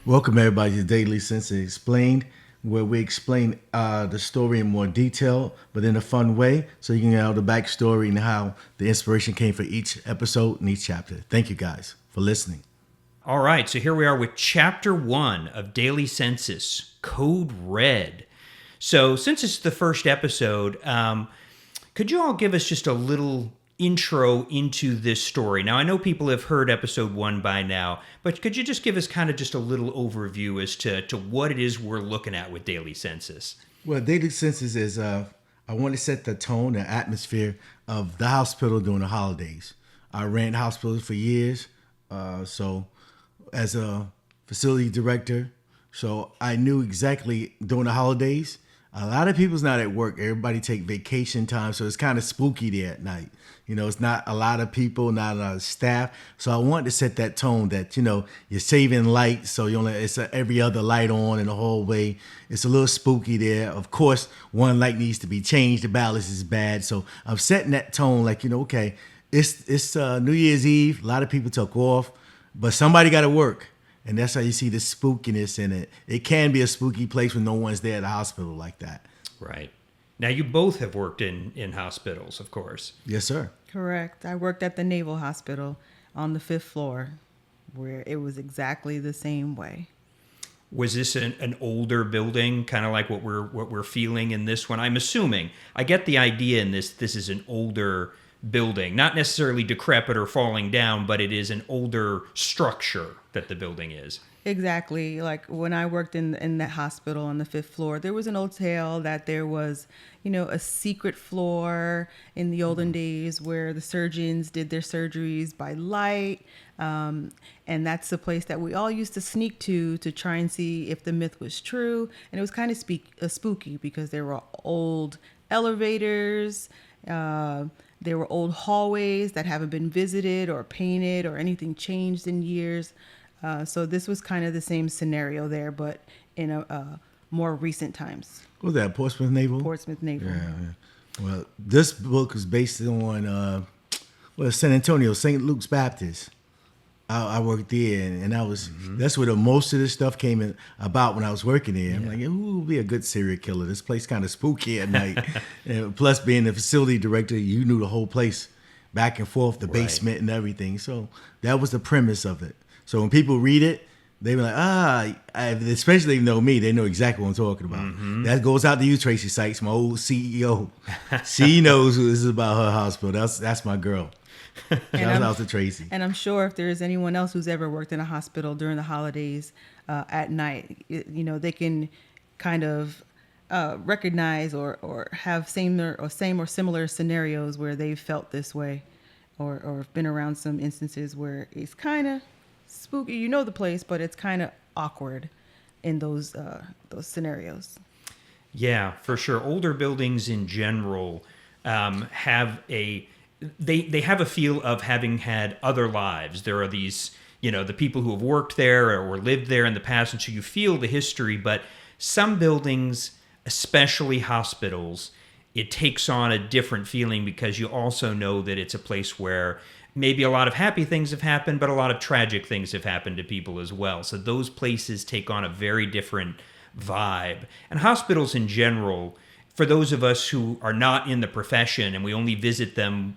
Welcome everybody to Daily Census Explained, where we explain the story in more detail, but in a fun way, so you can know the backstory and how the inspiration came for each episode and each chapter. Thank you guys for listening. All right, so here we are with Chapter 1 of Daily Census, Code Red. So since it's the first episode, could you all give us just a little intro into this story? Now, I know people have heard episode 1 by now, but could you just give us kind of just a little overview as to what it is we're looking at with Daily Census? Well, Daily Census is, I want to set the tone, the atmosphere of the hospital during the holidays. I ran hospitals for years, so as a facility director, so I knew exactly during the holidays, a lot of people's not at work. Everybody take vacation time, so it's kind of spooky there at night. You know, it's not a lot of people, not a lot of staff. So I wanted to set that tone that, you know, you're saving light, so it's every other light on in the hallway. It's a little spooky there. Of course, one light needs to be changed. The balance is bad. So I'm setting that tone like, you know, okay, it's New Year's Eve. A lot of people took off, but somebody got to work. And that's how you see the spookiness in it. It can be a spooky place when no one's there at the hospital like that. Right. Now, you both have worked in hospitals, of course. Yes, sir. Correct. I worked at the Naval Hospital on the 5th floor, where it was exactly the same way. Was this an older building, kind of like what we're feeling in this one? I'm assuming. I get the idea in this is an older building, not necessarily decrepit or falling down, but it is an older structure that the building is. Exactly. Like when I worked in that hospital on the 5th floor, there was an old tale that there was, you know, a secret floor in the olden days where the surgeons did their surgeries by light. And that's the place that we all used to sneak to try and see if the myth was true. And it was kind of spooky because there were old elevators, there were old hallways that haven't been visited or painted or anything changed in years. So this was kind of the same scenario there, but in a more recent times. What was that, Portsmouth Naval? Portsmouth Naval. Yeah. Well, this book is based on San Antonio, St. Luke's Baptist. I worked there, and that's where most of this stuff came in about when I was working there. I'm like, who would be a good serial killer? This place kind of spooky at night. And plus, being the facility director, you knew the whole place back and forth, the basement and everything. So that was the premise of it. So when people read it, they were like, especially they know me, they know exactly what I'm talking about. Mm-hmm. That goes out to you, Tracy Sykes, my old CEO. She knows who this is about her hospital. That's my girl. Shout out to Tracy. And I'm sure if there's anyone else who's ever worked in a hospital during the holidays at night, you know, they can kind of recognize or have same or similar scenarios where they've felt this way or been around some instances where it's kind of spooky. You know the place, but it's kind of awkward in those scenarios. Yeah, for sure. Older buildings in general have they have a feel of having had other lives. There are these, you know, the people who have worked there or lived there in the past, and so you feel the history. But some buildings, especially hospitals, it takes on a different feeling because you also know that it's a place where maybe a lot of happy things have happened, but a lot of tragic things have happened to people as well. So those places take on a very different vibe. And hospitals in general, for those of us who are not in the profession and we only visit them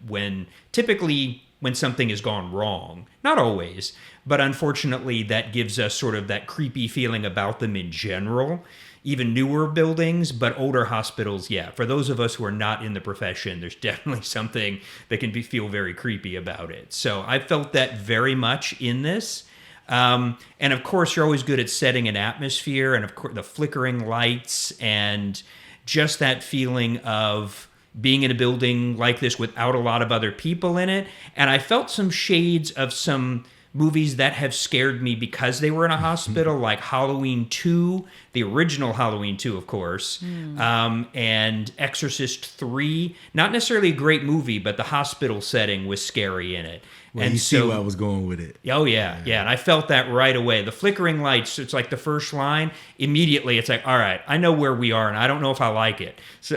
typically when something has gone wrong, not always, but unfortunately that gives us sort of that creepy feeling about them in general. Even newer buildings, but older hospitals, yeah. For those of us who are not in the profession, there's definitely something that can feel very creepy about it. So I felt that very much in this. And of course, you're always good at setting an atmosphere, and of course, the flickering lights and just that feeling of being in a building like this without a lot of other people in it. And I felt some shades of some movies that have scared me because they were in a hospital, like Halloween 2, the original Halloween 2, of course, and Exorcist 3. Not necessarily a great movie, but the hospital setting was scary in it. Well, and you see where I was going with it. Oh, yeah. And I felt that right away. The flickering lights, it's like the first line. Immediately, it's like, all right, I know where we are, and I don't know if I like it. So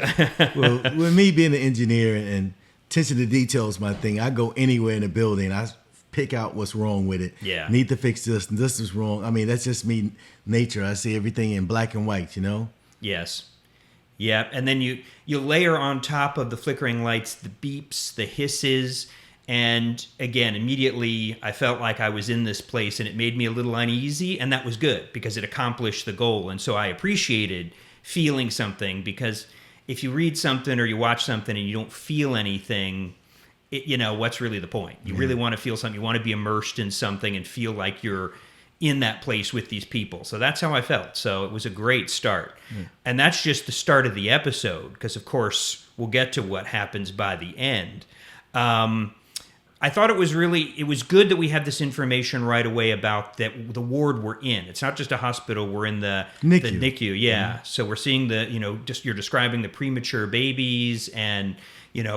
well, with me being an engineer and attention to detail is my thing, I go anywhere in a building. I pick out what's wrong with it. Yeah. Need to fix this. And this is wrong. I mean, that's just me, nature. I see everything in black and white, you know? Yes. Yeah, and then you layer on top of the flickering lights the beeps, the hisses, and again, immediately I felt like I was in this place, and it made me a little uneasy, and that was good because it accomplished the goal. And so I appreciated feeling something, because if you read something or you watch something and you don't feel anything, what's really the point? You really want to feel something. You want to be immersed in something and feel like you're in that place with these people. So that's how I felt. So it was a great start. And that's just the start of the episode, because of course we'll get to what happens by the end. I thought it was good that we had this information right away about that the ward we're in. It's not just a hospital. We're in the NICU. Yeah. So we're seeing you're describing the premature babies and,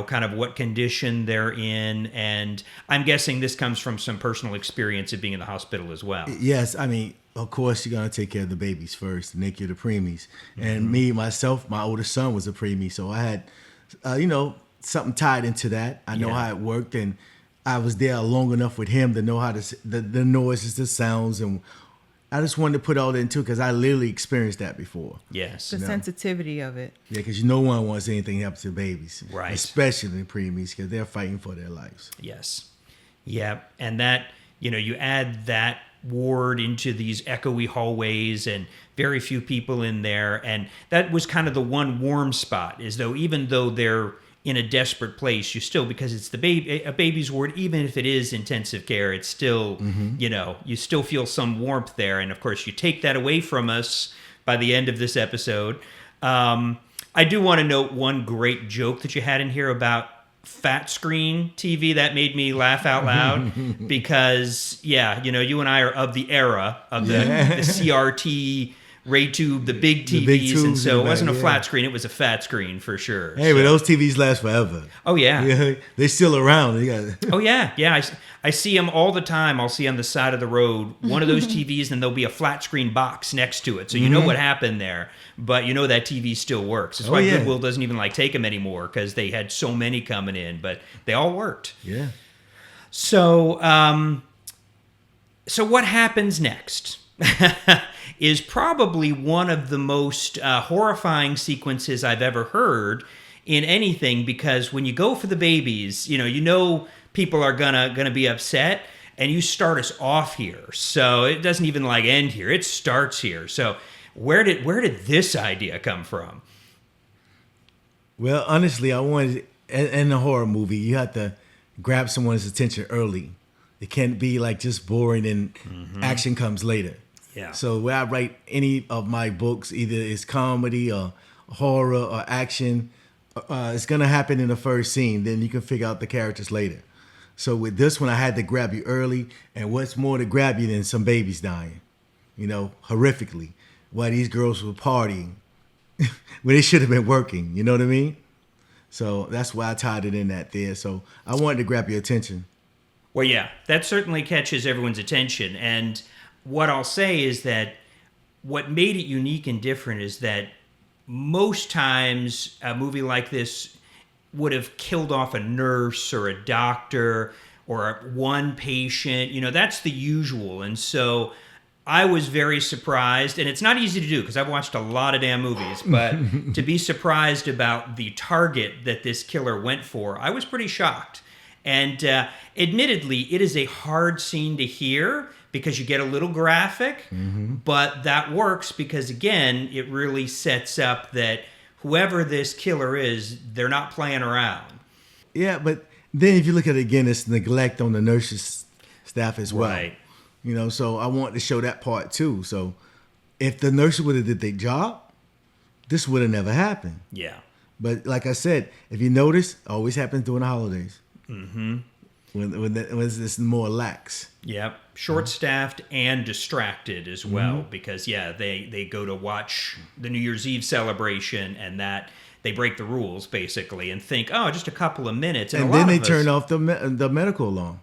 kind of what condition they're in. And I'm guessing this comes from some personal experience of being in the hospital as well. Yes. I mean, of course, you're going to take care of the babies first, the NICU, the preemies. And myself, my oldest son was a preemie. So I had, something tied into that. I know how it worked, and I was there long enough with him to know how the noises, the sounds, and I just wanted to put all that into because I literally experienced that before. Yes. The sensitivity of it. Yeah, because no one wants anything to happen to babies. Right. Especially the preemies, because they're fighting for their lives. Yes. Yeah. And that, you add that ward into these echoey hallways and very few people in there. And that was kind of the one warm spot, is though even though they're in a desperate place, you still, because it's a baby's ward, even if it is intensive care, it's still, you still feel some warmth there. And of course, you take that away from us by the end of this episode. I do want to note one great joke that you had in here about fat screen TV. That made me laugh out loud because, you and I are of the era of the CRT Ray tube, the big TVs, and so it wasn't a flat screen; it was a fat screen for sure. Hey, but those TVs last forever. Oh yeah, they're still around. Oh yeah. I see them all the time. I'll see on the side of the road one of those TVs, and there'll be a flat screen box next to it, so you know what happened there. But that TV still works. That's why Goodwill doesn't even take them anymore, because they had so many coming in, but they all worked. Yeah. So, so what happens next? Is probably one of the most horrifying sequences I've ever heard in anything, because when you go for the babies, people are gonna be upset, and you start us off here. So it doesn't even end here; it starts here. So where did this idea come from? Well, honestly, I wanted, in a horror movie, you have to grab someone's attention early. It can't be just boring and action comes later. Yeah. So when I write any of my books, either it's comedy or horror or action, it's going to happen in the first scene. Then you can figure out the characters later. So with this one, I had to grab you early. And what's more to grab you than some babies dying, horrifically, while these girls were partying when they should have been working. You know what I mean? So that's why I tied it in there. So I wanted to grab your attention. Well, yeah, that certainly catches everyone's attention. And what I'll say is that what made it unique and different is that most times a movie like this would have killed off a nurse or a doctor or one patient. That's the usual. And so I was very surprised, and it's not easy to do because I've watched a lot of damn movies, but to be surprised about the target that this killer went for, I was pretty shocked. And admittedly, it is a hard scene to hear because you get a little graphic, but that works because, again, it really sets up that whoever this killer is, they're not playing around. Yeah, but then if you look at it again, it's neglect on the nurses' staff as well. Right. So I want to show that part too. So if the nurses would have did their job, this would have never happened. Yeah. But like I said, if you notice, it always happens during the holidays. Mm-hmm. When it's more lax. Yep. Short-staffed and distracted as well because, they go to watch the New Year's Eve celebration and that they break the rules, basically, and think, oh, just a couple of minutes. And then they turn off the medical alarm.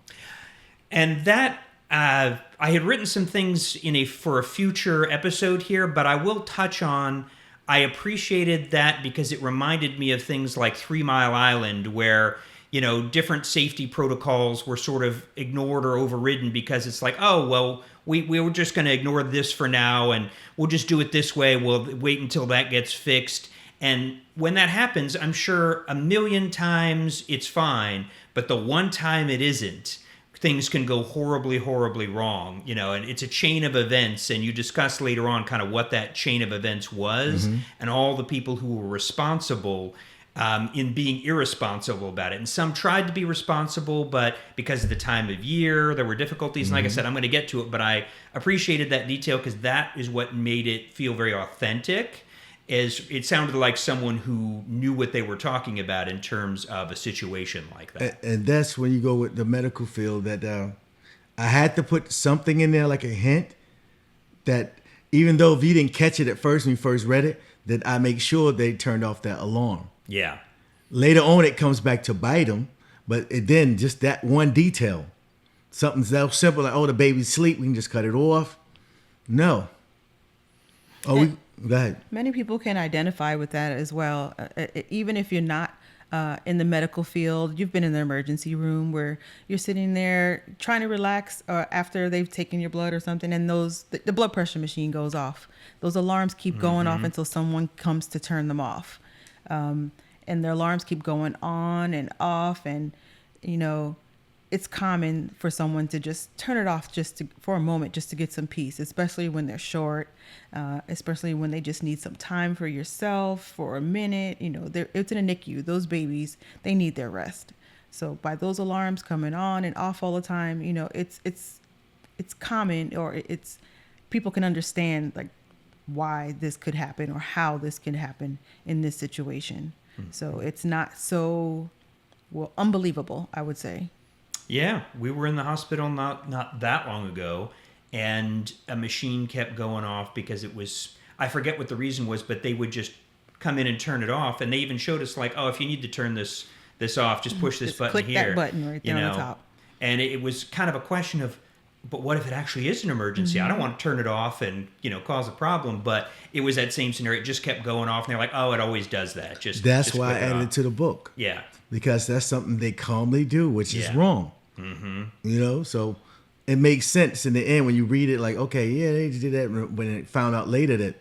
And that, I had written some things for a future episode here, but I will touch on, I appreciated that because it reminded me of things like 3 Mile Island, where different safety protocols were sort of ignored or overridden because it's like, oh, well, we were just going to ignore this for now and we'll just do it this way. We'll wait until that gets fixed. And when that happens, I'm sure a million times it's fine, but the one time it isn't, things can go horribly, horribly wrong, and it's a chain of events. And you discuss later on kind of what that chain of events was and all the people who were responsible in being irresponsible about it. And some tried to be responsible, but because of the time of year, there were difficulties. And like I said, I'm going to get to it, but I appreciated that detail because that is what made it feel very authentic. Is it sounded like someone who knew what they were talking about in terms of a situation like that. And that's when you go with the medical field that I had to put something in there like a hint that even though if you didn't catch it at first when you first read it, that I make sure they turned off that alarm. Yeah. Later on, it comes back to bite them, but then just that one detail, something so simple like, oh, the baby's asleep, we can just cut it off. No. Oh, go ahead. Many people can identify with that as well. Even if you're not in the medical field, you've been in the emergency room where you're sitting there trying to relax after they've taken your blood or something, and the blood pressure machine goes off. Those alarms keep going off until someone comes to turn them off. And the alarms keep going on and off, and it's common for someone to just turn it off for a moment just to get some peace, especially when they're short, especially when they just need some time for yourself for a minute. It's in a NICU. Those babies, they need their rest. So by those alarms coming on and off all the time, it's common, or it's people can understand like why this could happen or how this can happen in this situation. So it's not so unbelievable, I would say. Yeah, we were in the hospital not that long ago, and a machine kept going off because it was, I forget what the reason was, but they would just come in and turn it off. And they even showed us like, oh, if you need to turn this off, just push this button click here. That button right there on the top. And it was kind of a question of, but what if it actually is an emergency? I don't want to turn it off and, cause a problem. But it was that same scenario. It just kept going off. And they're like, oh, it always does that. That's why I added it to the book. Yeah. Because that's something they calmly do, which is wrong. So it makes sense in the end when you read it like, okay, yeah, they did that when it found out later that,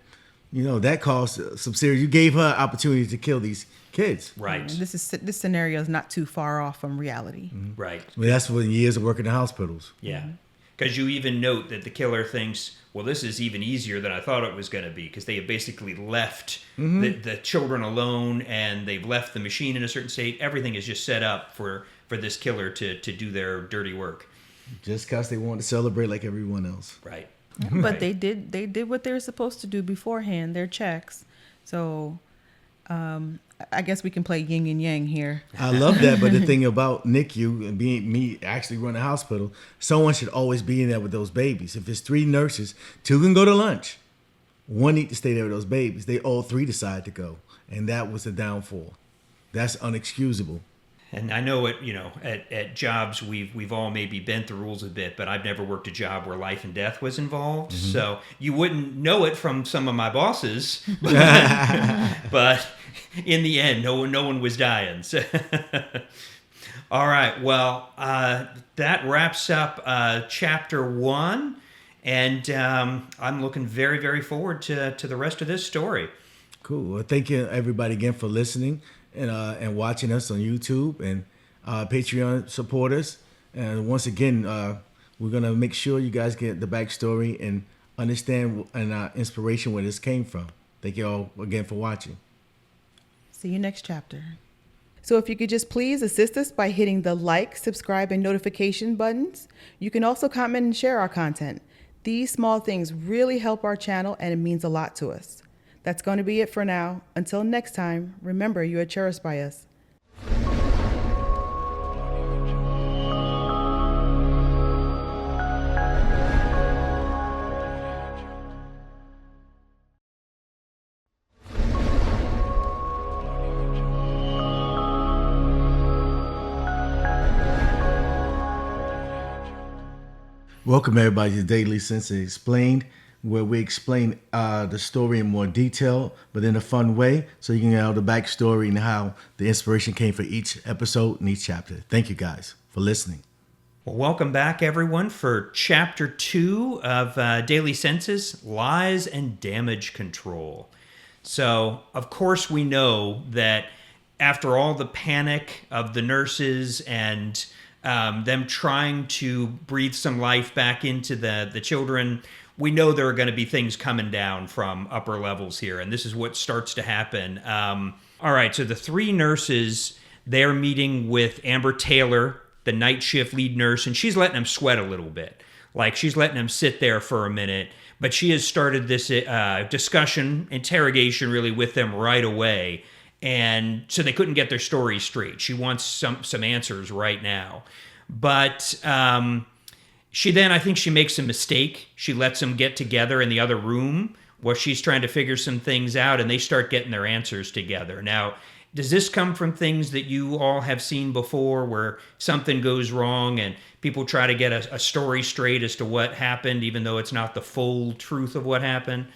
that caused some serious, you gave her opportunity to kill these kids. Right. And this scenario is not too far off from reality. Right. Well, that's when years of working in hospitals. Yeah. Because you even note that the killer thinks, well, this is even easier than I thought it was going to be, because they have basically left the children alone, and they've left the machine in a certain state. Everything is just set up for this killer to do their dirty work. Just because they want to celebrate like everyone else. Right. But they did what they were supposed to do beforehand, their checks. So I guess we can play yin and yang here. I love that, but the thing about NICU and being me actually running a hospital, someone should always be in there with those babies. If it's 3 nurses, 2 can go to lunch. 1 need to stay there with those babies. They all 3 decide to go, and that was the downfall. That's unexcusable. And I know at jobs we've all maybe bent the rules a bit, but I've never worked a job where life and death was involved. So you wouldn't know it from some of my bosses, but in the end, no one was dying. So all right, well, that wraps up chapter 1, and I'm looking very, very forward to the rest of this story. Cool. Well, thank you everybody again for listening and watching us on YouTube and Patreon supporters. And once again, we're going to make sure you guys get the backstory and understand and inspiration where this came from. Thank you all again for watching. See you next chapter. So if you could just please assist us by hitting the like, subscribe, and notification buttons. You can also comment and share our content. These small things really help our channel, and it means a lot to us. That's going to be it for now. Until next time, remember you are cherished by us. Welcome everybody to Daily Census Explained. where we explain the story in more detail, but in a fun way, so you can know the backstory and how the inspiration came for each episode and each chapter. Thank you guys for listening. Well, welcome back, everyone, for Chapter 2 of Daily Census, Lies and Damage Control. So, of course, we know that after all the panic of the nurses and them trying to breathe some life back into the children, we know there are going to be things coming down from upper levels here, and this is what starts to happen. All right, so the three nurses, they're meeting with Amber Taylor, the night shift lead nurse, and she's letting them sweat a little bit. Like, she's letting them sit there for a minute, but she has started this discussion, interrogation really with them right away, and so they couldn't get their story straight. She wants some answers right now. But she then, I think she makes a mistake. She lets them get together in the other room where she's trying to figure some things out, and they start getting their answers together. Now, does this come from things that you all have seen before where something goes wrong and people try to get a story straight as to what happened, even though it's not the full truth of what happened?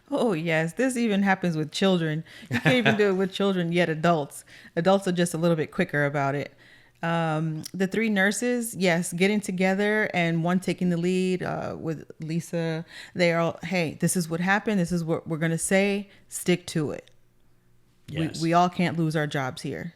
Oh, yes. This even happens with children. You can't even do it with children, yet adults. Adults are just a little bit quicker about it. The three nurses, yes, getting together and one taking the lead with Lisa. They are all, hey, this is what happened. This is what we're going to say. Stick to it. Yes. We all can't lose our jobs here.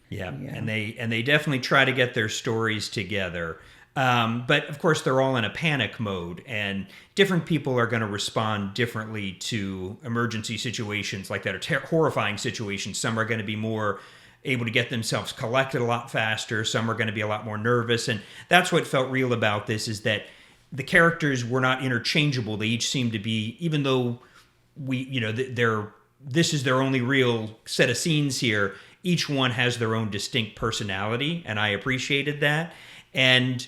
Yeah. And they definitely try to get their stories together. But of course, they're all in a panic mode, and different people are going to respond differently to emergency situations like that, or horrifying situations. Some are going to be more able to get themselves collected a lot faster. Some are going to be a lot more nervous. And that's what felt real about this, is that the characters were not interchangeable. They each seemed to be, even though this is their only real set of scenes here, each one has their own distinct personality, and I appreciated that. And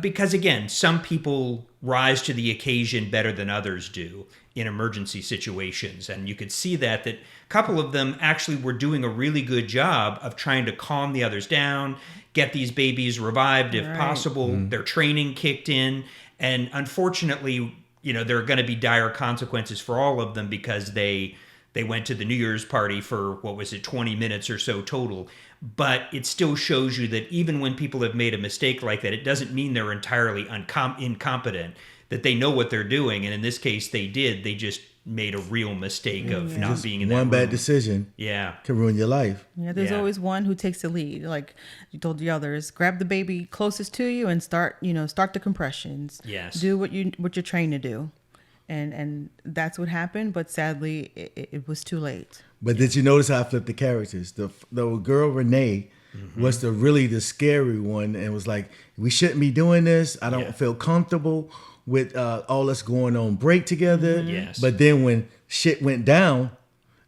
because, again, some people rise to the occasion better than others do in emergency situations. And you could see that a couple of them actually were doing a really good job of trying to calm the others down, get these babies revived if possible. Mm-hmm. Their training kicked in. And unfortunately, there are going to be dire consequences for all of them because they went to the New Year's party for, 20 minutes or so total. But it still shows you that even when people have made a mistake like that, it doesn't mean they're entirely incompetent, that they know what they're doing. And in this case, they did. They just made a real mistake of not being in that room. One bad decision can ruin your life. Yeah, there's always one who takes the lead. Like you told the others, grab the baby closest to you and start the compressions. Yes. Do what you're trained to do. And that's what happened, but sadly, it was too late. But did you notice how I flipped the characters? The girl was the scary one, and was like, we shouldn't be doing this. I don't feel comfortable with all us going on break together. Yes. But then when shit went down,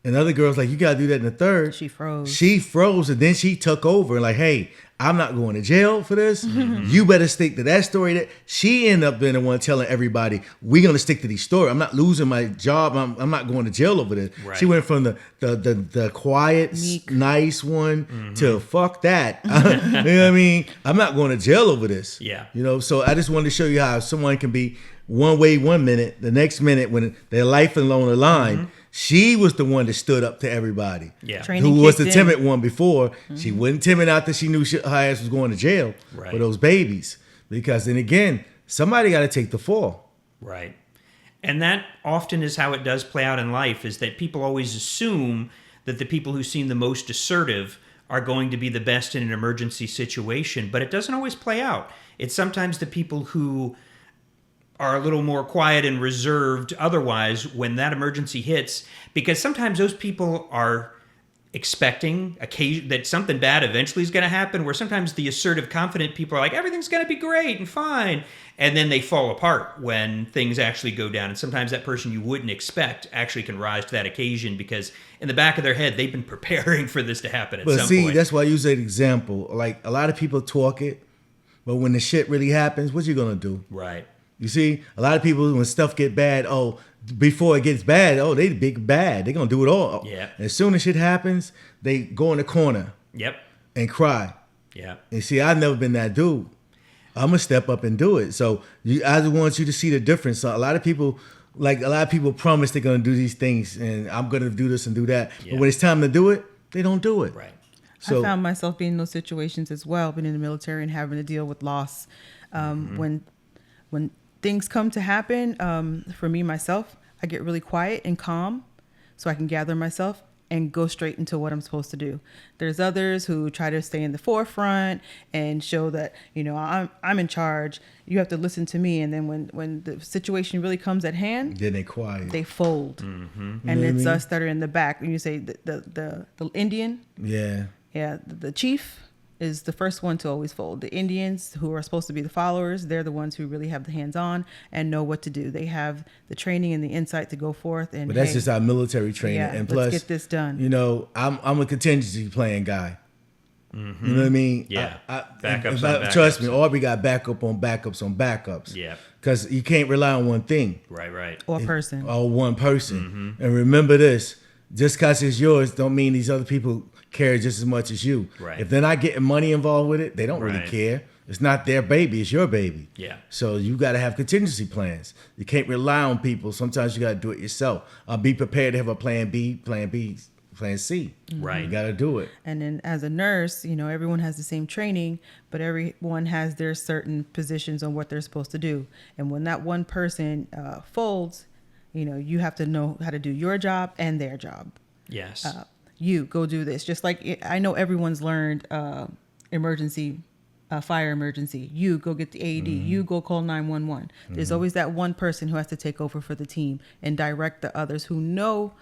and the other girl's like, you gotta do that in the third. She froze. She froze, and then she took over and like, hey, I'm not going to jail for this. Mm-hmm. You better stick to that story. That she ended up being the one telling everybody, we're gonna stick to these stories. I'm not losing my job. I'm not going to jail over this. Right. She went from the quiet, meek, nice one to fuck that. You know what I mean? I'm not going to jail over this. Yeah. So I just wanted to show you how someone can be one way 1 minute, the next minute when their life is on the line. She was the one that stood up to everybody. Yeah. Training who was the timid in. one before. She wasn't timid after she knew her ass was going to jail for those babies. Because then again, somebody got to take the fall. Right. And that often is how it does play out in life, is that people always assume that the people who seem the most assertive are going to be the best in an emergency situation. But it doesn't always play out. It's sometimes the people who are a little more quiet and reserved otherwise when that emergency hits, because sometimes those people are expecting that something bad eventually is going to happen, where sometimes the assertive, confident people are like, everything's going to be great and fine, and then they fall apart when things actually go down. And sometimes that person you wouldn't expect actually can rise to that occasion because in the back of their head, they've been preparing for this to happen at some point. But see, that's why I use that example. Like, a lot of people talk it, but when the shit really happens, what you going to do? Right. You see, a lot of people, when stuff get bad, before it gets bad, they big bad. They're going to do it all. Yeah. And as soon as shit happens, they go in the corner. Yep. And cry. Yeah. And see, I've never been that dude. I'm going to step up and do it. So I just want you to see the difference. So a lot of people like a lot of people promise they're going to do these things and I'm going to do this and do that. Yeah. But when it's time to do it, they don't do it. Right. So I found myself being in those situations as well, being in the military and having to deal with loss. When things come to happen, for me, myself, I get really quiet and calm so I can gather myself and go straight into what I'm supposed to do. There's others who try to stay in the forefront and show that, I'm in charge. You have to listen to me. And then when the situation really comes at hand, then they quiet. they fold. Mm-hmm. And You know it's what I mean? us that are in the back. When you say the Indian, Yeah. yeah, the chief is the first one to always fold. The Indians, who are supposed to be the followers, they're the ones who really have the hands-on and know what to do. They have the training and the insight to go forth. And But that's hey, just our military training. yeah, And let's plus, get this done. I'm a contingency plan guy. Mm-hmm. You know what I mean? Yeah. Backups on backups. Trust me, Aubrey got backup on backups on backups. Yeah. Because you can't rely on one thing Right. Or person. or one person. And remember this, just because it's yours don't mean these other people care just as much as you. Right. If they're not getting money involved with it, they don't really Right. care. It's not their baby, it's your baby. Yeah. So you got to have contingency plans. You can't rely on people. Sometimes you got to do it yourself. Be prepared to have a plan B, plan C. Right. You got to do it. And then as a nurse, everyone has the same training, but everyone has their certain positions on what they're supposed to do. And when that one person folds, you have to know how to do your job and their job. Yes. You go do this. Just like I know everyone's learned emergency, fire emergency. You go get the AED. You go call 911. There's always that one person who has to take over for the team and direct the others who know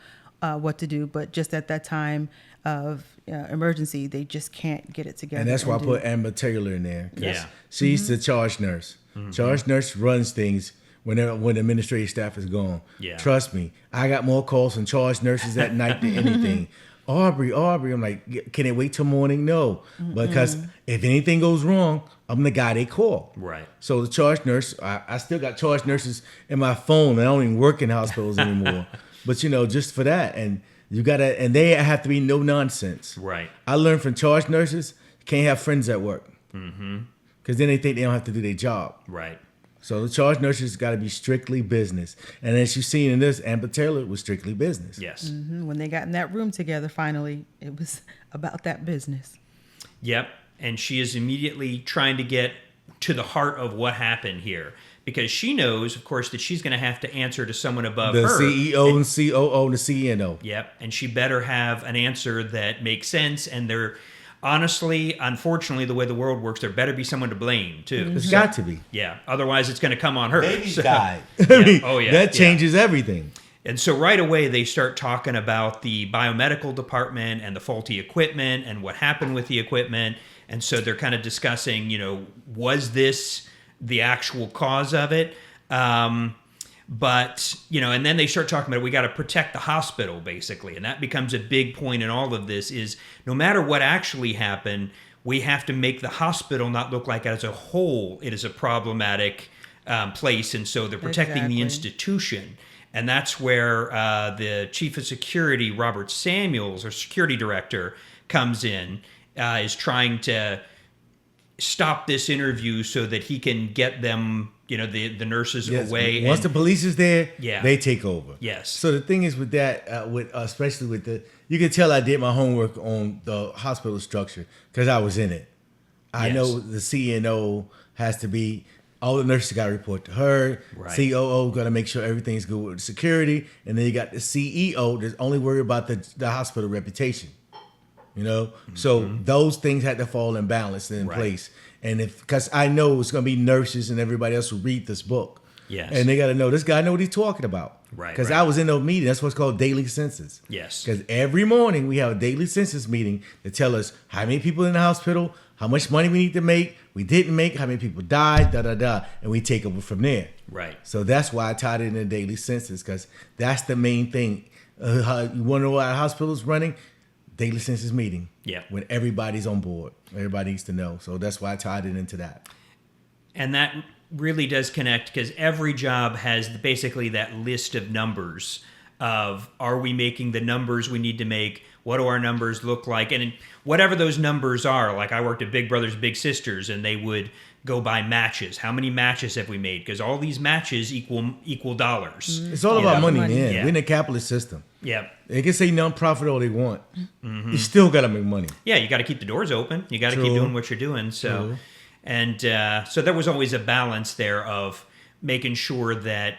what to do, but just at that time of emergency, they just can't get it together. And that's why I do put Amber Taylor in there. 'Cause Yeah. She's the charge nurse. Charge nurse runs things when the administrative staff is gone. Yeah. Trust me, I got more calls from charge nurses at night than anything. Aubrey, I'm like, can it wait till morning? No, because if anything goes wrong, I'm the guy they call. Right. So the charge nurse, I still got charge nurses in my phone. I don't even work in hospitals anymore. But just for that, and and they have to be no nonsense. Right. I learned from charge nurses, you can't have friends at work. Because then they think they don't have to do their job. Right. So the charge nurses got to be strictly business. And as you've seen in this, Amber Taylor was strictly business. Yes. When they got in that room together, finally, it was about that business. Yep. And she is immediately trying to get to the heart of what happened here, because she knows, of course, that she's going to have to answer to someone above The her. CEO and COO and the CNO. Yep. And she better have an answer that makes sense. And there, honestly, unfortunately, the way the world works, there better be someone to blame, too. It's got to be. Yeah. Otherwise, it's going to come on her. Babies So- died. Yeah. Oh, yeah. That changes everything. And so right away, they start talking about the biomedical department and the faulty equipment and what happened with the equipment. And so they're kind of discussing, was this the actual cause of it? But, and then they start talking about we got to protect the hospital, basically. And that becomes a big point in all of this is no matter what actually happened, we have to make the hospital not look like as a whole it is a problematic place. And so they're protecting the Exactly. institution. And that's where the chief of security, Robert Samuels, or security director, comes in, is trying to stop this interview so that he can get them, the nurses Yes, away. Once the police is there, Yeah. they take over. Yes. So the thing is with that, especially with you can tell I did my homework on the hospital structure because I was in it. I Yes. know the CNO has to be, all the nurses got to report to her. Right. COO got to make sure everything's good with security. And then you got the CEO that's only worried about the hospital reputation. So those things had to fall in balance and in Right. place. And because I know it's going to be nurses and everybody else who read this book. Yes. And they got to know this guy know what he's talking about. Right, Because right. I was in those meetings. That's what's called daily census. Yes. Because every morning we have a daily census meeting to tell us how many people in the hospital, how much money we need to make, we didn't make, how many people died, and we take over from there. Right. So that's why I tied it in the daily census, because that's the main thing. How you want to know why a hospital's running? Daily census meeting. Yeah. When everybody's on board. Everybody needs to know. So that's why I tied it into that. And that really does connect because every job has basically that list of numbers of are we making the numbers we need to make? What do our numbers look like? And whatever those numbers are, like I worked at Big Brothers Big Sisters, and they would go buy matches. How many matches have we made? Because all these matches equal dollars. It's all about money, Money. man. Yeah. We're in a capitalist system. Yeah. They can say non-profit all they want. You still got to make money. Yeah, you got to keep the doors open. You got to keep True. doing what you're doing. So, True. and so there was always a balance there of making sure that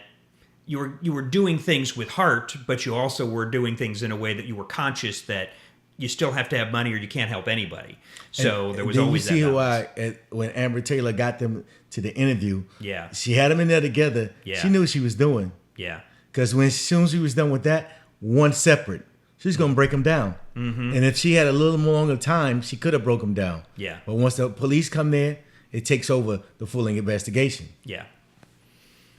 you were doing things with heart, but you also were doing things in a way that you were conscious that you still have to have money or you can't help anybody. So there was Then always you see that who balance. when Amber Taylor got them to the interview. Yeah. She had them in there together. Yeah. She knew what she was doing. Yeah. Because as soon as she was done with that, one separate, she's gonna break them down. And if she had a little more longer time, she could have broke them down. Yeah. But once the police come there, it takes over the full investigation, Yeah.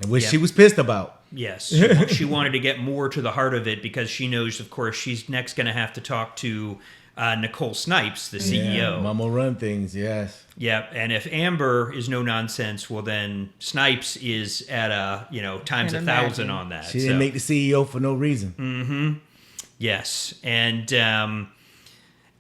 and which Yeah. she was pissed about. Yes. She wanted to get more to the heart of it because she knows, of course, she's next going to have to talk to Nicole Snipes, the CEO. Yeah, Mama run things, yes. Yeah, and if Amber is no nonsense, well then Snipes is at times Can 1,000 imagine. on that. She didn't make the CEO for no reason. Yes, and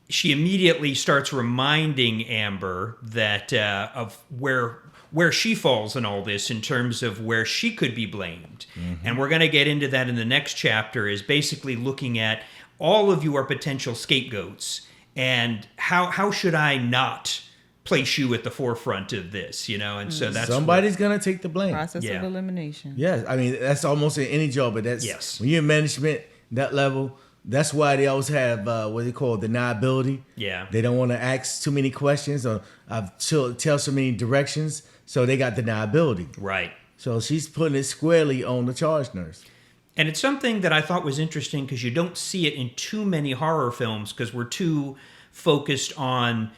she immediately starts reminding Amber that of where she falls in all this in terms of where she could be blamed. And we're going to get into that in the next chapter, is basically looking at all of you are potential scapegoats, and how should I not place you at the forefront of this, and so that's Somebody's gonna take the blame. Process Yeah. of elimination. Yes, I mean that's almost in any job, but that's Yes. when you're in management that level. That's why they always have what they call deniability. Yeah. They don't want to ask too many questions or tell so many directions, so they got deniability. right. So she's putting it squarely on the charge nurse. And it's something that I thought was interesting because you don't see it in too many horror films because we're too focused on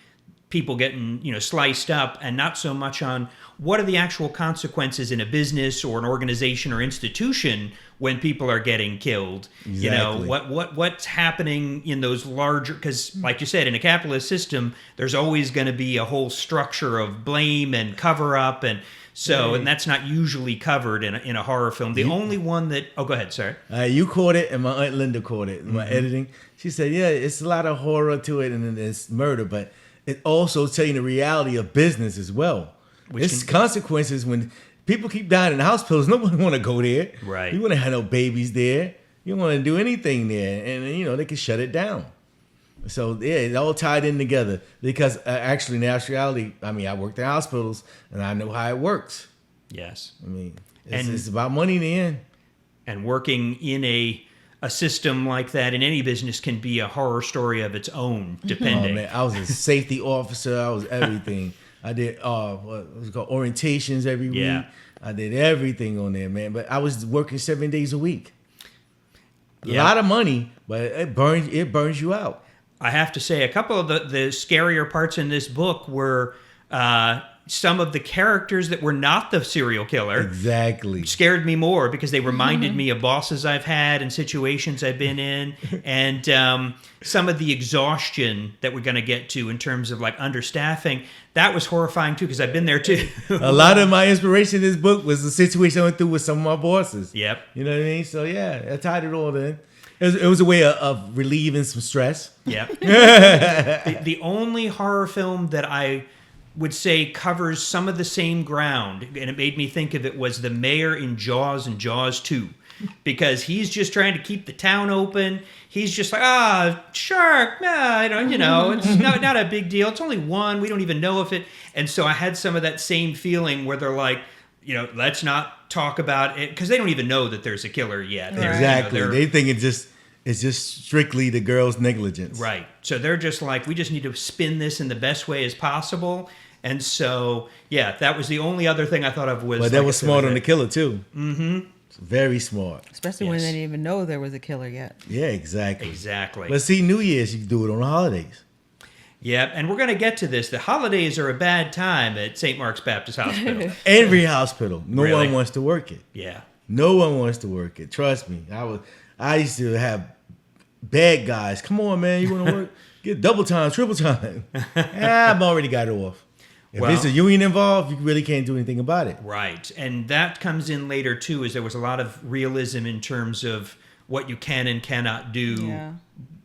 people getting, sliced up and not so much on what are the actual consequences in a business or an organization or institution when people are getting killed. Exactly. What's happening in those larger, because like you said, in a capitalist system, there's always going to be a whole structure of blame and cover up, and so, and that's not usually covered in a horror film. The only one that, go ahead, sorry. You caught it, and my Aunt Linda caught it in my editing. She said, "Yeah, it's a lot of horror to it, and then it's murder, but it also telling the reality of business as well. It's consequences when people keep dying in the hospitals. Nobody want to go there. Right. You want to have no babies there. You don't want to do anything there, and they can shut it down. So yeah, it all tied in together because actually, in actuality, I mean, I worked in hospitals and I know how it works. Yes. I mean, And- it's about money in the end. And working in a system like that in any business can be a horror story of its own, Oh depending. man, I was a safety officer. I was everything. I did what was it called, orientations every Yeah. week. I did everything on there, man. But I was working 7 days a week. A Yeah. lot of money, but it burns you out. I have to say, a couple of the scarier parts in this book were some of the characters that were not the serial killer. Exactly. Scared me more because they reminded me of bosses I've had and situations I've been in, and some of the exhaustion that we're going to get to in terms of like understaffing. That was horrifying too because I've been there too. A lot of my inspiration in this book was the situation I went through with some of my bosses. Yep. You know what I mean? So yeah, I tied it all in. It was a way of relieving some stress. Yep. The only horror film that I would say covers some of the same ground, and it made me think of it, was the mayor in Jaws and Jaws 2. Because he's just trying to keep the town open. He's just like, shark, I don't, it's not a big deal. It's only one. We don't even know if it. And so I had some of that same feeling where they're like, let's not talk about it because they don't even know that there's a killer yet. Right. Exactly. They're- They think it's just strictly the girl's negligence. Right. So they're just like, we just need to spin this in the best way as possible. And so, yeah, that was the only other thing I thought of was. But that like was I said, smart was on the that- killer too. Mm-hmm. Very smart. Especially when Yes. they didn't even know there was a killer yet. Yeah, exactly. Exactly. But see, New Year's you can do it on the holidays. Yeah, and we're going to get to this. The holidays are a bad time at St. Mark's Baptist Hospital. Every hospital, no Really? one wants to work it. Yeah. No one wants to work it. Trust me. I used to have bad guys. Come on, man, you want to work? Get double time, triple time. I've already got it off. If Well- it's a union involved, you really can't do anything about it. Right. And that comes in later, too, is there was a lot of realism in terms of what you can and cannot do Yeah.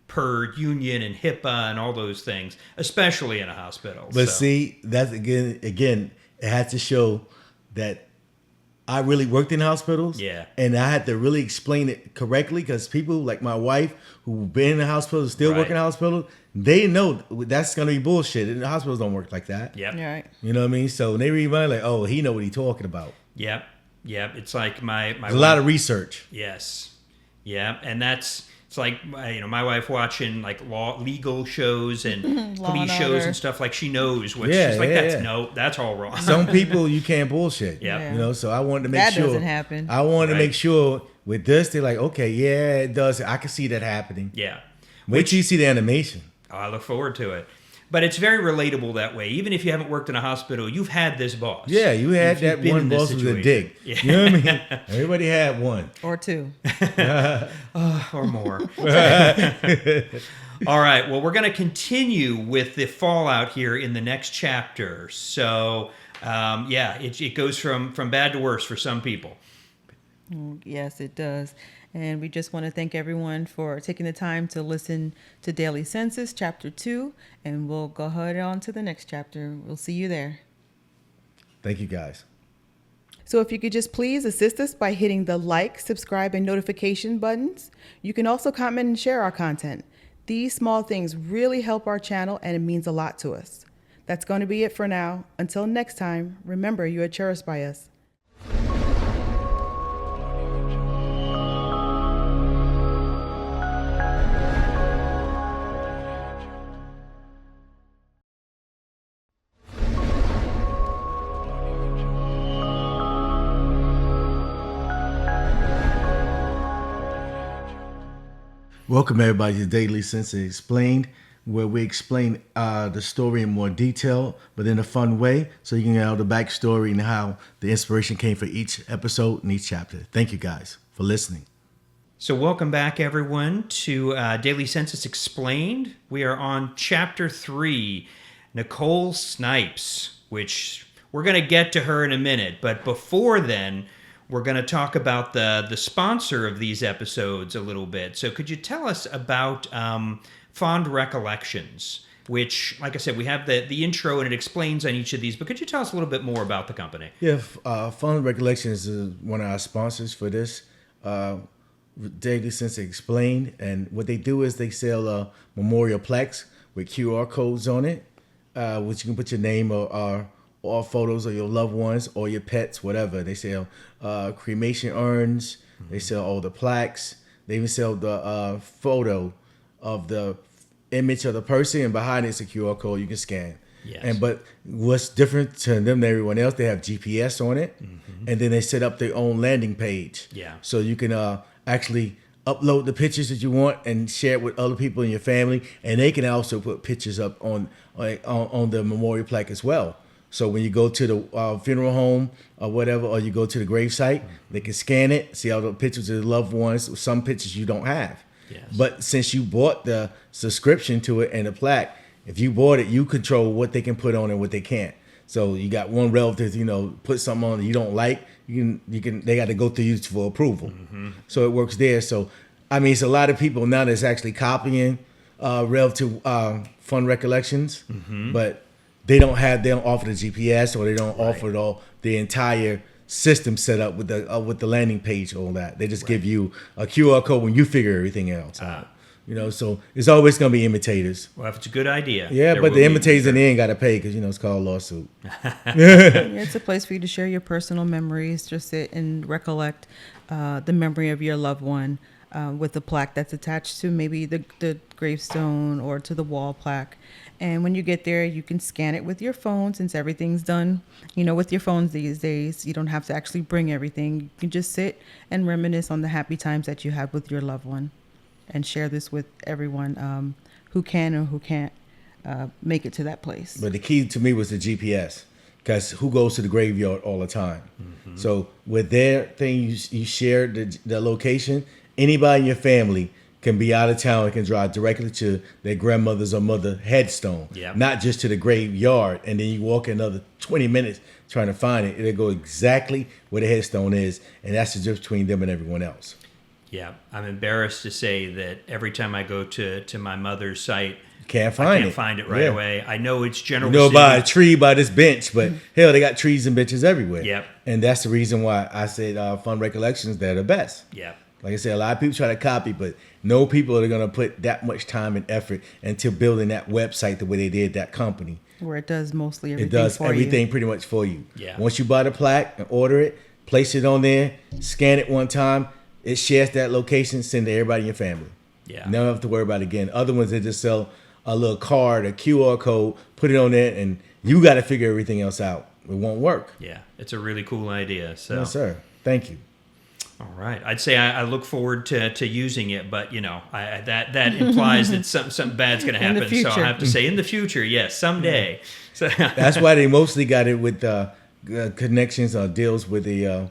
per union and HIPAA and all those things, especially in a hospital. But So, see, that's again, it had to show that I really worked in hospitals. Yeah. And I had to really explain it correctly because people like my wife who've been in the hospital, still Right. working in the hospital, they know that's going to be bullshit. And the hospitals don't work like that. Yep. Right. You know what I mean? So when they read mine, like, oh, he know what he's talking about. Yep. Yep. It's like my There's a lot of research. Yes. Yeah, and it's like my wife watching like legal shows and Law police and shows Order. and stuff. Like she knows what Yeah, she's like. yeah, That's yeah. no, that's all wrong. Some people you can't bullshit. Yeah. You know, so I wanted to make That sure. doesn't happen. I wanted to Right. make sure with this, they're like, okay, yeah, it does. I can see that happening. Yeah. Wait till you see the animation. Oh, I look forward to it. But it's very relatable that way. Even if you haven't worked in a hospital, you've had this boss. Yeah, you had You've that been one in this boss was a situation. dick. Yeah. You know what I mean? Everybody had one. Or two. Or more. All right. Well, we're going to continue with the fallout here in the next chapter. So, it goes from bad to worse for some people. Yes, it does. And we just want to thank everyone for taking the time to listen to Daily Census, Chapter 2. And we'll go ahead on to the next chapter. We'll see you there. Thank you, guys. So if you could just please assist us by hitting the like, subscribe, and notification buttons. You can also comment and share our content. These small things really help our channel, and it means a lot to us. That's going to be it for now. Until next time, remember you are cherished by us. Welcome, everybody, to Daily Census Explained, where we explain the story in more detail, but in a fun way, so you can know the backstory and how the inspiration came for each episode and each chapter. Thank you, guys, for listening. So welcome back, everyone, to Daily Census Explained. We are on Chapter 3, Nicole Snipes, which we're going to get to her in a minute. But before then, we're going to talk about the sponsor of these episodes a little bit. So could you tell us about Fond Recollections, which, like I said, we have the intro and it explains on each of these. But could you tell us a little bit more about the company? Yeah, Fun Recollections is one of our sponsors for this Daily Census Explained. And what they do is they sell memorial plaques with QR codes on it, which you can put your name or photos of your loved ones or your pets, whatever. They sell cremation urns. They sell all the plaques. They even sell the photo of the image of the person, and behind it's a QR code you can scan. Yes. But what's different to them than everyone else, they have GPS on it, and then they set up their own landing page. Yeah. So you can actually upload the pictures that you want and share it with other people in your family, and they can also put pictures up on the memorial plaque as well. So when you go to the funeral home or whatever, or you go to the gravesite, they can scan it, see all the pictures of the loved ones. Some pictures you don't have. Yes. But since you bought the subscription to it and the plaque, if you bought it, you control what they can put on and what they can't. So you got one relative, put something on that you don't like, they got to go through you for approval. So it works there. So, I mean, it's a lot of people now that's actually copying relative Fun Recollections, but they don't offer the GPS, or they don't offer the entire system set up with the landing page, all that. They just give you a QR code when you figure everything else out. So it's always going to be imitators. Well, if it's a good idea. Yeah, there but will the be. imitators in the end got to pay because, it's called a lawsuit. Yeah, it's a place for you to share your personal memories, just sit and recollect the memory of your loved one with the plaque that's attached to maybe the gravestone or to the wall plaque. And when you get there, you can scan it with your phone, since everything's done, with your phones these days. You don't have to actually bring everything. You can just sit and reminisce on the happy times that you had with your loved one, and share this with everyone who can or who can't make it to that place. But the key to me was the GPS, because who goes to the graveyard all the time? So with their thing, you share the location. Anybody in your family can be out of town and can drive directly to their grandmother's or mother headstone, not just to the graveyard. And then you walk another 20 minutes trying to find it. It'll go exactly where the headstone is, and that's the difference between them and everyone else. Yeah, I'm embarrassed to say that every time I go to my mother's site, Can't I find can't it. find it right Yeah. away. I know it's You General know City. about a tree by this bench, but hell, they got trees and benches everywhere. Yep. And that's the reason why I said Fun Recollections, they're the best. Yeah. Like I said, a lot of people try to copy, but no people are going to put that much time and effort into building that website the way they did that company. Where it does mostly everything It does for everything you. pretty much for you. Yeah. Once you buy the plaque and order it, place it on there, scan it one time, it shares that location, send it to everybody in your family. Yeah. You never have to worry about it again. Other ones, they just sell a little card, a QR code, put it on there, and you got to figure everything else out. It won't work. Yeah. It's a really cool idea. So. Yes, sir. Thank you. All right. I'd say I look forward to using it, but that implies that something bad's going to In the happen. So I future. have to say in the future, yes, someday. So That's why they mostly got it with connections or deals with the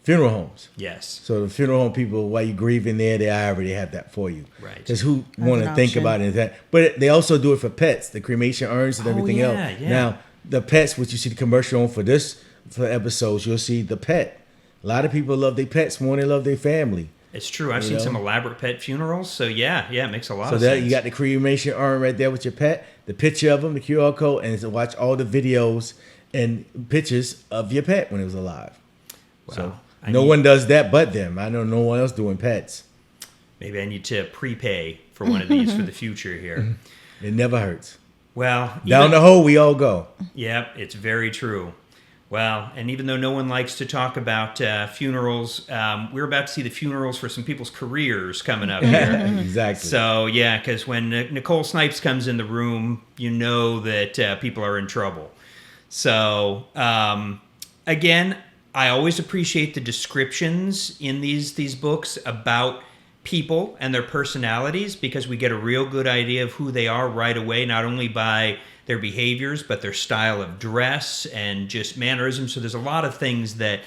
funeral homes. yes. So the funeral home people, while you grieving there, they already have that for you. Right. Because who want an to think option. about it? That, but they also do it for pets, the cremation urns and Oh, everything yeah, else. yeah. Now the pets, which you see the commercial on for episodes, you'll see the pet. A lot of people love their pets more than they love their family. It's true. I've You seen know? some elaborate pet funerals. So yeah, it makes a lot So of that sense. you got the cremation urn right there with your pet, the picture of them, the QR code, and to watch all the videos and pictures of your pet when it was alive. So Wow. no one does that but them. I know no one else doing pets. Maybe I need to prepay for one of these for the future here. It never hurts. Well, Down the hole we all go. Yep, it's very true. Well, and even though no one likes to talk about funerals, we're about to see the funerals for some people's careers coming up here. Exactly. So, yeah, because when Nicole Snipes comes in the room, you know that people are in trouble. So, again, I always appreciate the descriptions in these books about people and their personalities because we get a real good idea of who they are right away, not only by their behaviors, but their style of dress and just mannerisms. So there's a lot of things that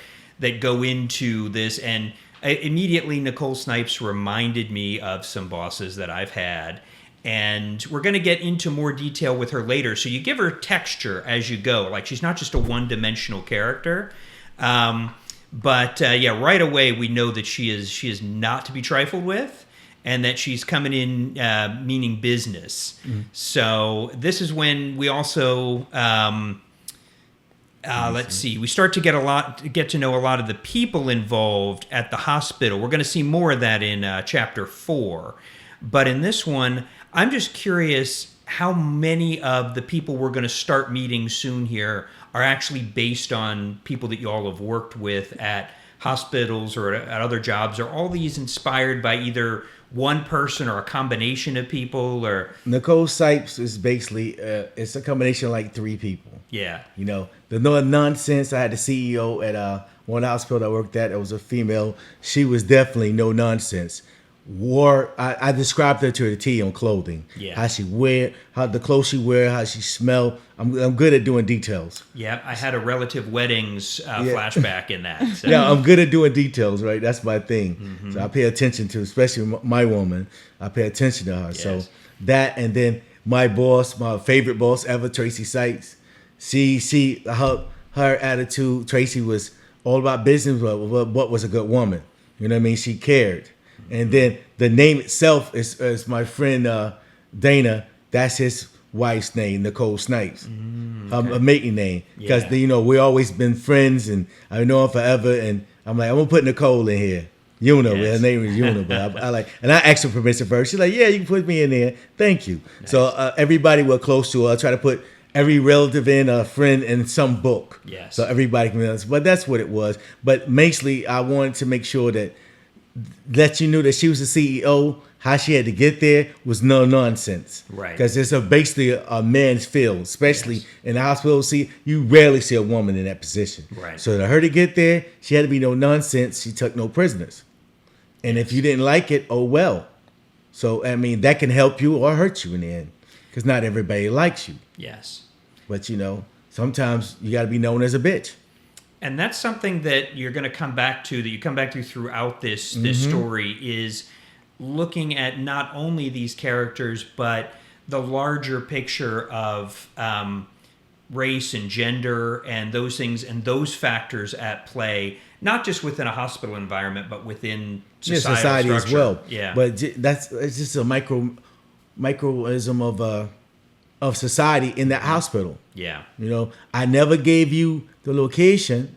go into this. And immediately, Nicole Snipes reminded me of some bosses that I've had. And we're going to get into more detail with her later. So you give her texture as you go. Like, she's not just a one-dimensional character. But right away, we know that she is not to be trifled with. And that she's coming in meaning business. So this is when we also let's see. We start to get to know a lot of the people involved at the hospital. We're going to see more of that in chapter 4. But in this one, I'm just curious how many of the people we're going to start meeting soon here are actually based on people that you all have worked with at hospitals or at other jobs. Are all these inspired by either one person or a combination of people? Or Nicole Snipes is basically it's a combination of like 3 people. yeah, You know, the no nonsense. I had the CEO at one hospital I worked at. It was a female. She was definitely no nonsense. I described her to the T on clothing. Yeah. How she wear, how the clothes she wear, how she smell. I'm good at doing details. yeah. I had a relative weddings flashback in that. So. Yeah, I'm good at doing details, right? That's my thing. So I pay attention to, especially my woman. I pay attention to her. So Yes. that, and then my boss, my favorite boss ever, Tracy Sykes. Her attitude. Tracy was all about business, but what was a good woman. You know what I mean? She cared. And then the name itself is my friend Dana. That's his wife's name, Nicole Snipes. A maiden name, because Yeah. we always been friends, and I know her forever. And I'm like, I'm gonna put Nicole in here. Una, Yes. her name is Una, but I like, and I asked her permission first. She's like, yeah, you can put me in there. Thank you. Nice. So everybody we're close to, I try to put every relative in, a friend in some book. Yes. So everybody can. But that's what it was. But mostly, I wanted to make sure that you knew that she was the CEO. How she had to get there was no nonsense. Right. Because it's basically a man's field, especially Yes. in the hospital. You rarely see a woman in that position. Right. So to her to get there, she had to be no nonsense. She took no prisoners. And if you didn't like it, oh well. So, I mean, that can help you or hurt you in the end. Because not everybody likes you. Yes. But, sometimes you got to be known as a bitch. And that's something that you're going to come back to, that you come back to throughout this story, is looking at not only these characters, but the larger picture of race and gender and those things and those factors at play, not just within a hospital environment, but within society as well. Yeah. But it's just a microism of society in that hospital. Yeah. You know, I never gave you the location,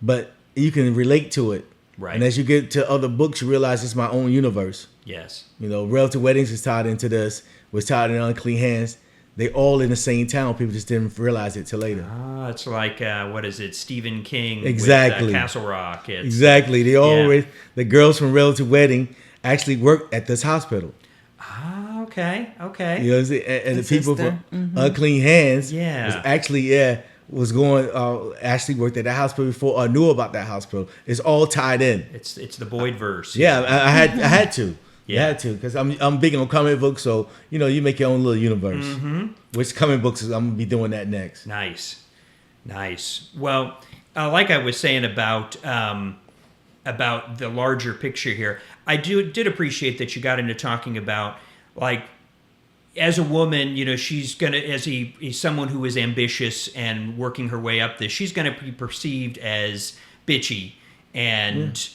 but you can relate to it. Right. And as you get to other books, you realize it's my own universe. Yes. You know, Relative Weddings is tied into this, was tied in Unclean Hands. They all in the same town. People just didn't realize it till later. It's like, what is it, Stephen King Exactly. with Castle Rock. Exactly. They always, the girls from Relative Wedding actually worked at this hospital. Okay. You know what I'm saying? And the people sister. from Unclean Hands Yeah. was actually, was going, actually worked at that hospital before or knew about that hospital. It's all tied in. It's the Boyd verse. Yeah, I had to. Yeah. I had to because I'm big on comic books, so you make your own little universe. Which comic books I'm gonna be doing that next? Nice. Well, like I was saying about the larger picture here, I did appreciate that you got into talking about, like, as a woman, she's gonna, as someone who is ambitious and working her way up this, she's gonna be perceived as bitchy and